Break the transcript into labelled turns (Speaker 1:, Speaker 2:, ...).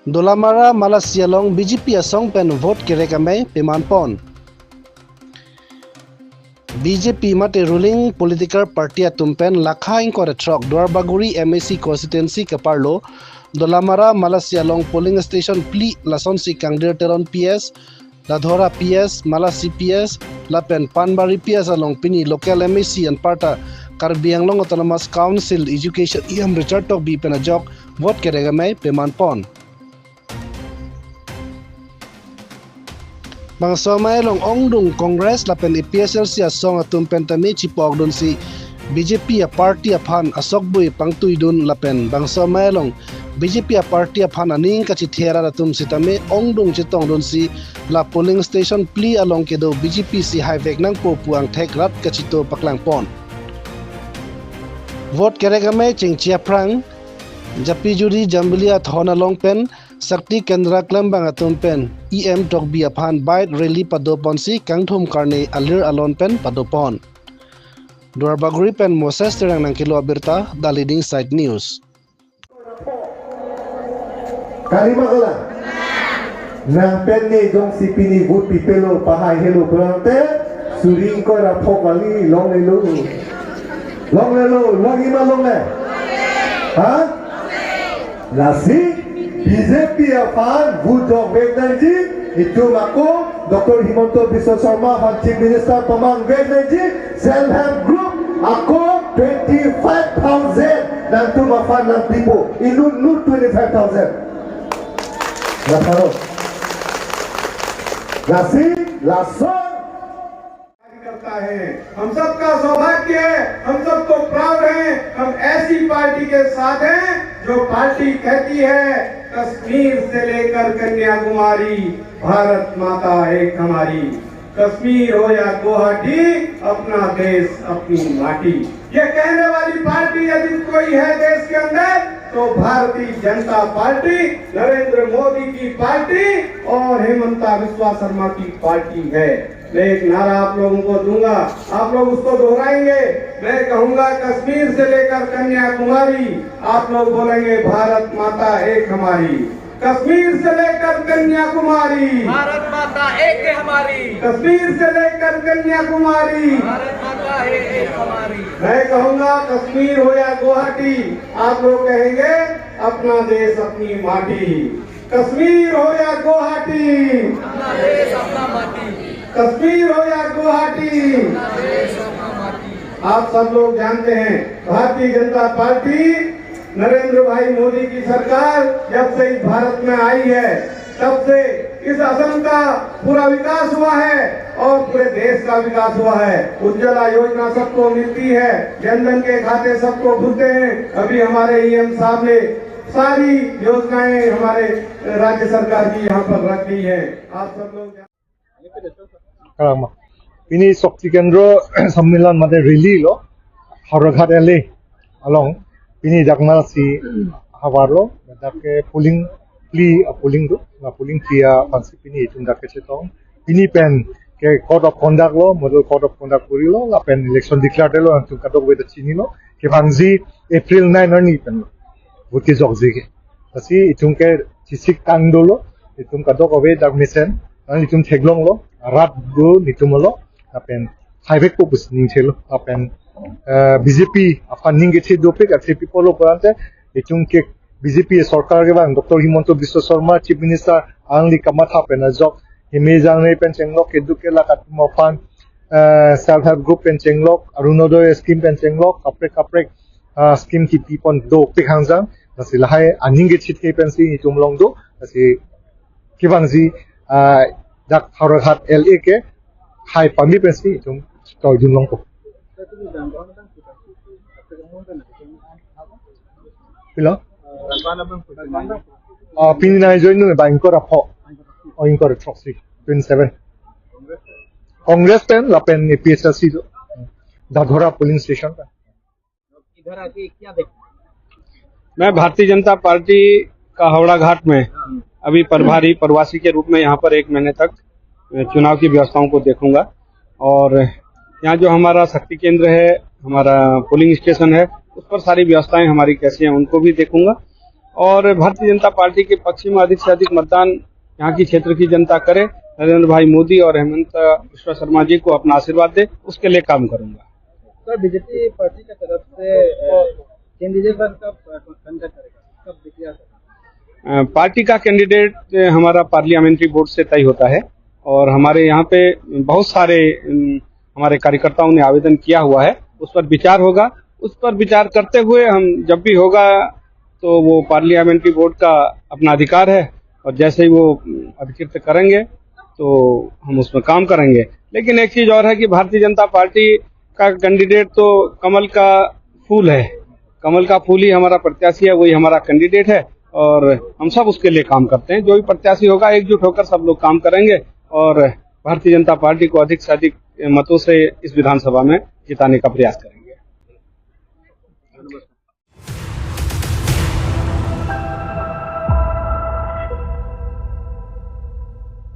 Speaker 1: Dolamara Malasialong BJP asong pen vote kirekamay pimanpon. BJP mate ruling political party atumpen lakhaing koretrok Duarbaguri MAC constituency kaparlo Dolamara Malasialong polling station pli lasonsi kangdir teron PS Ladhora PS Malasi PS Lapen Panbari PS along pini local MAC and parta Karbi Anglong Autonomous Council Education iam Richard Tok bi penajok vote kirekamay pimanpon. Bang somay long ongdung Congress lapen PSLC asong atum pentami chipog dun si BJP a party aphan asokbui pangtui dun lapen bang somay long BJP a party aphan aning kachithera atum sitame ongdung chitong dun si la polling station pli along kedo BJP si highway nang po puang thek rat kachito paklang pon vote keregame chingchia prang japi juri jambulia thona long pen Sakti Kendra Klambang atum pen EM Tokbi aphan bite rally padopon si kangthum karne alir alon pen padopon. Duarbaguri pen Moses terang nang kilo abirta the leading side news.
Speaker 2: Kalima kala. Nang pen ni dong si pini good people pahai hello berante suring ko rapok kali long lelu lagi malong le. Ha? Nasi BJP apaan Budok Wegnaji itu mako Dr. Himanto Biswa Sharma and Chief Minister Pamang Wegnaji self-help group ako 25,000 nantu mafan ng tipo inu 25,000 nakaro nasi lason करता है हम सबका सौभाग्य है हम सबको proud है हम ऐसी पार्टी के साथ हैं जो पार्टी कहती है कश्मीर से लेकर कन्याकुमारी भारत माता एक हमारी कश्मीर हो या गुवाहाटी अपना देश अपनी माटी ये कहने वाली पार्टी यदि कोई है देश के अंदर तो भारतीय जनता पार्टी नरेंद्र मोदी की पार्टी और हेमंता बिस्वा शर्मा की पार्टी है मैं एक नारा आप लोगों को दूंगा आप लोग उसको दोहराएंगे मैं कहूंगा कश्मीर से लेकर कन्याकुमारी आप लोग बोलेंगे भारत माता एक हमारी कश्मीर से लेकर कन्याकुमारी
Speaker 3: भारत माता एक है हमारी
Speaker 2: कश्मीर से लेकर कन्याकुमारी
Speaker 3: भारत माता एक हमारी
Speaker 2: मैं कहूंगा कश्मीर हो या गुवाहाटी आप लोग कहेंगे अपना देश अपनी माटी कश्मीर हो या गुवाहाटी
Speaker 3: अपना देश अपना माटी
Speaker 2: कश्मीर हो या गुवाहाटी
Speaker 3: अपना देश अपना माटी
Speaker 2: आप सब लोग जानते हैं भारतीय जनता पार्टी नरेंद्र भाई मोदी की सरकार जब से इस भारत में आई है तब से इस असम का पूरा विकास हुआ है और पूरे देश का विकास हुआ है उज्ज्वला योजना सबको मिलती है जनधन के खाते सबको खुलते हैं अभी हमारे EM साहब ने सारी योजनाएं हमारे राज्य सरकार की यहाँ पर रख दी है आप सब लोग
Speaker 4: ini Shakti Kendra Sammilan mate rally lo Haraghat LA along ini jakna si hawarlo dake polling pli polling do na polling plia pansi pini itun dake chetong ini pen ke code of conduct lo model code of conduct puri lo la pen election declared lo antu kadok weda chini lo ke bangzi April 9 ni pen lo buti jogji ke asi itun ke chisik tang do lo itun kadok obe dak misen ani itun theglong lo rat do nitumolo apen highway ko busning chelo apen BJP funding ke dopik ati people porante itung ke BJP sarkar ke bang Dr. Himanto Biswa Sharma Chief Minister angli kamatha pen jok himejang nei pen chenglok eduke la katmo fan self help group pen chenglok arunodoy scheme pen chenglok kaprek scheme ki tipon do pikhangjang nasi lahai aning ke chit ke pen si itumlong do nasi kibangji dak Haraghat LA ke hai pami pen si itum toy dumlong ko Pila? Pinay join nung ba ingkor apo o ingkor troxy 27 Congress pen lapen PSLC do Dadhora polling station का
Speaker 3: इधर आके क्या देखते
Speaker 5: मैं Bharatiya Janata party का हावड़ा घाट में अभी प्रभारी प्रवासी के रूप में यहाँ पर 1 महीने तक चुनाव की व्यवस्थाओं को देखूंगा और यहाँ जो हमारा शक्ति केंद्र है हमारा पोलिंग स्टेशन है उस पर सारी व्यवस्थाएं हमारी कैसी हैं उनको भी देखूंगा और भारतीय जनता पार्टी के पक्ष में अधिक से अधिक मतदान यहाँ की क्षेत्र की जनता करे, नरेंद्र भाई मोदी और हेमंत बिश्वा शर्मा जी को अपना आशीर्वाद दे, उसके लिए काम करूंगा।
Speaker 3: सर, बीजेपी पार्टी की तरफ से कैंडिडेट कब कंडक्ट करेगा, कब डिक्लेयर करेगा?
Speaker 5: पार्टी का कैंडिडेट हमारा पार्लियामेंट्री बोर्ड से तय होता है और हमारे यहाँ पे बहुत सारे हमारे कार्यकर्ताओं ने आवेदन किया हुआ है, उस पर विचार होगा। उस पर विचार करते हुए हम जब भी होगा तो वो पार्लियामेंट्री बोर्ड का अपना अधिकार है और जैसे ही वो अधिकृत करेंगे तो हम उसमें काम करेंगे। लेकिन एक चीज और है कि भारतीय जनता पार्टी का कैंडिडेट तो कमल का फूल है, कमल का फूल ही हमारा प्रत्याशी है, वही हमारा कैंडिडेट है और हम सब उसके लिए काम करते हैं। जो भी प्रत्याशी होगा एकजुट होकर सब लोग काम करेंगे और भारतीय जनता पार्टी को अधिक से अधिक मतों से इस विधानसभा में जिताने का प्रयास करेंगे।